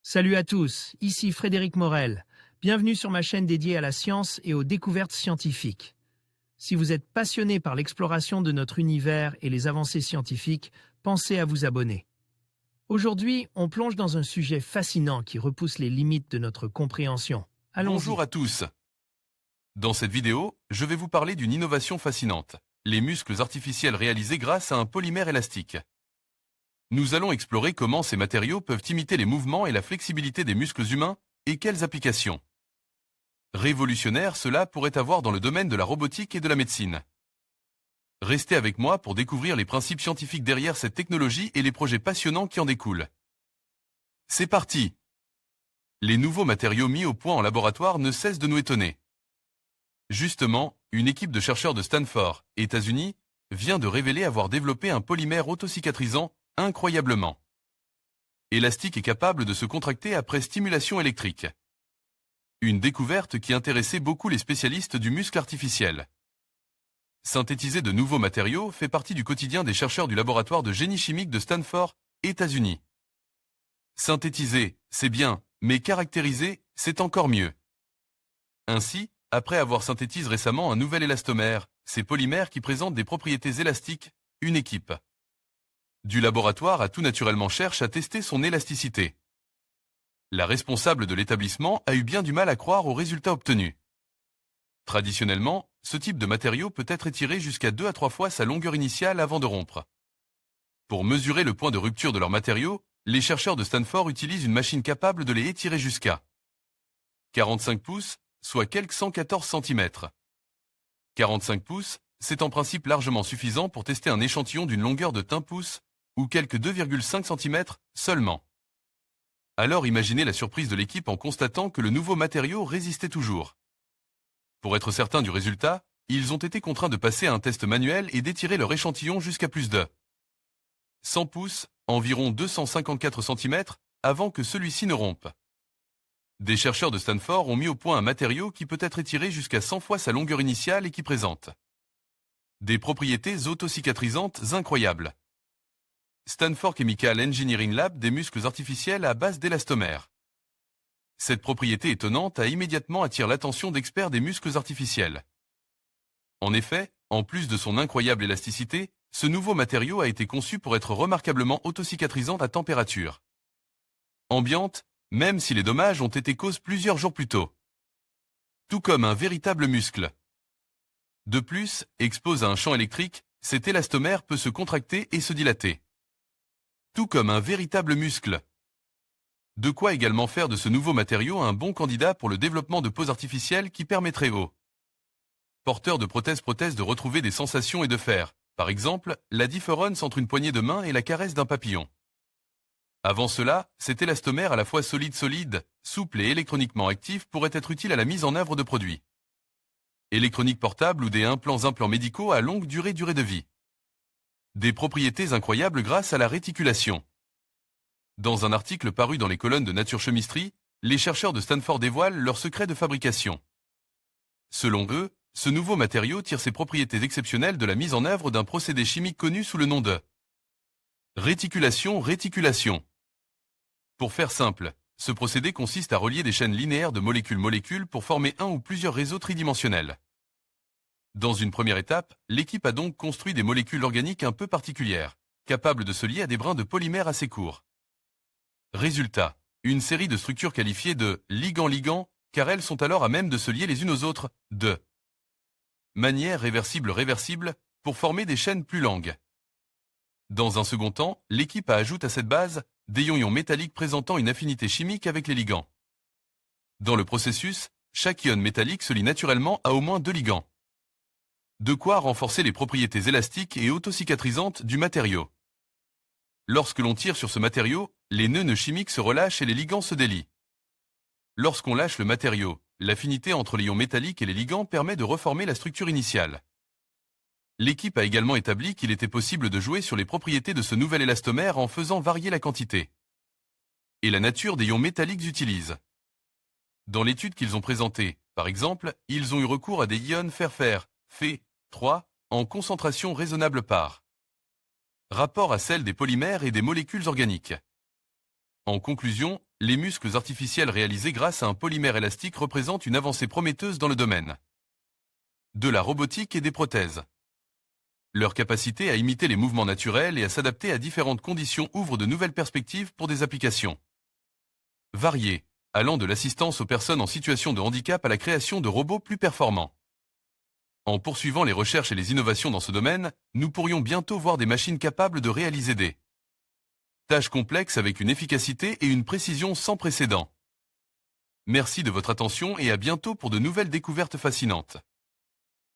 Salut à tous, ici Frédéric Morel. Bienvenue sur ma chaîne dédiée à la science et aux découvertes scientifiques. Si vous êtes passionné par l'exploration de notre univers et les avancées scientifiques, pensez à vous abonner. Aujourd'hui, on plonge dans un sujet fascinant qui repousse les limites de notre compréhension. Bonjour Allons-y. à tous. Dans cette vidéo, je vais vous parler d'une innovation fascinante, les muscles artificiels réalisés grâce à un polymère élastique. Nous allons explorer comment ces matériaux peuvent imiter les mouvements et la flexibilité des muscles humains et quelles applications révolutionnaires cela pourrait avoir dans le domaine de la robotique et de la médecine. Restez avec moi pour découvrir les principes scientifiques derrière cette technologie et les projets passionnants qui en découlent. C'est parti! Les nouveaux matériaux mis au point en laboratoire ne cessent de nous étonner. Justement, une équipe de chercheurs de Stanford, États-Unis, vient de révéler avoir développé un polymère autocicatrisant incroyablement élastique et capable de se contracter après stimulation électrique. Une découverte qui intéressait beaucoup les spécialistes du muscle artificiel. Synthétiser de nouveaux matériaux fait partie du quotidien des chercheurs du laboratoire de génie chimique de Stanford, États-Unis. Synthétiser, c'est bien, mais caractériser, c'est encore mieux. Ainsi, après avoir synthétisé récemment un nouvel élastomère, ces polymères qui présentent des propriétés élastiques, une équipe du laboratoire a tout naturellement cherché à tester son élasticité. La responsable de l'établissement a eu bien du mal à croire aux résultats obtenus. Traditionnellement, ce type de matériau peut être étiré jusqu'à 2 à 3 fois sa longueur initiale avant de rompre. Pour mesurer le point de rupture de leurs matériaux, les chercheurs de Stanford utilisent une machine capable de les étirer jusqu'à 45 pouces, soit quelques 114 cm. 45 pouces, c'est en principe largement suffisant pour tester un échantillon d'une longueur de 1 pouce, ou quelques 2,5 cm seulement. Alors imaginez la surprise de l'équipe en constatant que le nouveau matériau résistait toujours. Pour être certain du résultat, ils ont été contraints de passer à un test manuel et d'étirer leur échantillon jusqu'à plus de 100 pouces, environ 254 cm, avant que celui-ci ne rompe. Des chercheurs de Stanford ont mis au point un matériau qui peut être étiré jusqu'à 100 fois sa longueur initiale et qui présente des propriétés autocicatrisantes incroyables. Stanford Chemical Engineering Lab des muscles artificiels à base d'élastomère. Cette propriété étonnante a immédiatement attiré l'attention d'experts des muscles artificiels. En effet, en plus de son incroyable élasticité, ce nouveau matériau a été conçu pour être remarquablement autocicatrisant à température ambiante, même si les dommages ont été causés plusieurs jours plus tôt. Tout comme un véritable muscle. De plus, exposé à un champ électrique, cet élastomère peut se contracter et se dilater. Tout comme un véritable muscle. De quoi également faire de ce nouveau matériau un bon candidat pour le développement de peaux artificielles qui permettraient aux porteurs de prothèses de retrouver des sensations et de faire, par exemple, la différence entre une poignée de main et la caresse d'un papillon. Avant cela, cet élastomère à la fois solide, souple et électroniquement actif pourrait être utile à la mise en œuvre de produits électroniques portables ou des implants médicaux à longue durée de vie. Des propriétés incroyables grâce à la réticulation. Dans un article paru dans les colonnes de Nature Chemistry, les chercheurs de Stanford dévoilent leur secret de fabrication. Selon eux, ce nouveau matériau tire ses propriétés exceptionnelles de la mise en œuvre d'un procédé chimique connu sous le nom de réticulation. Pour faire simple, ce procédé consiste à relier des chaînes linéaires de molécules pour former un ou plusieurs réseaux tridimensionnels. Dans une première étape, l'équipe a donc construit des molécules organiques un peu particulières, capables de se lier à des brins de polymère assez courts. Résultat, une série de structures qualifiées de ligand-ligand, car elles sont alors à même de se lier les unes aux autres, de manière réversible, pour former des chaînes plus longues. Dans un second temps, l'équipe ajoute à cette base des ions métalliques présentant une affinité chimique avec les ligands. Dans le processus, chaque ion métallique se lie naturellement à au moins 2 ligands. De quoi renforcer les propriétés élastiques et autocicatrisantes du matériau. Lorsque l'on tire sur ce matériau, les nœuds chimiques se relâchent et les ligands se délient. Lorsqu'on lâche le matériau, l'affinité entre l'ion métallique et les ligands permet de reformer la structure initiale. L'équipe a également établi qu'il était possible de jouer sur les propriétés de ce nouvel élastomère en faisant varier la quantité et la nature des ions métalliques utilisés. Dans l'étude qu'ils ont présentée, par exemple, ils ont eu recours à des ions fer-fer, Fe3, en concentration raisonnable par rapport à celle des polymères et des molécules organiques. En conclusion, les muscles artificiels réalisés grâce à un polymère élastique représentent une avancée prometteuse dans le domaine de la robotique et des prothèses. Leur capacité à imiter les mouvements naturels et à s'adapter à différentes conditions ouvre de nouvelles perspectives pour des applications variées, allant de l'assistance aux personnes en situation de handicap à la création de robots plus performants. En poursuivant les recherches et les innovations dans ce domaine, nous pourrions bientôt voir des machines capables de réaliser des tâches complexes avec une efficacité et une précision sans précédent. Merci de votre attention et à bientôt pour de nouvelles découvertes fascinantes.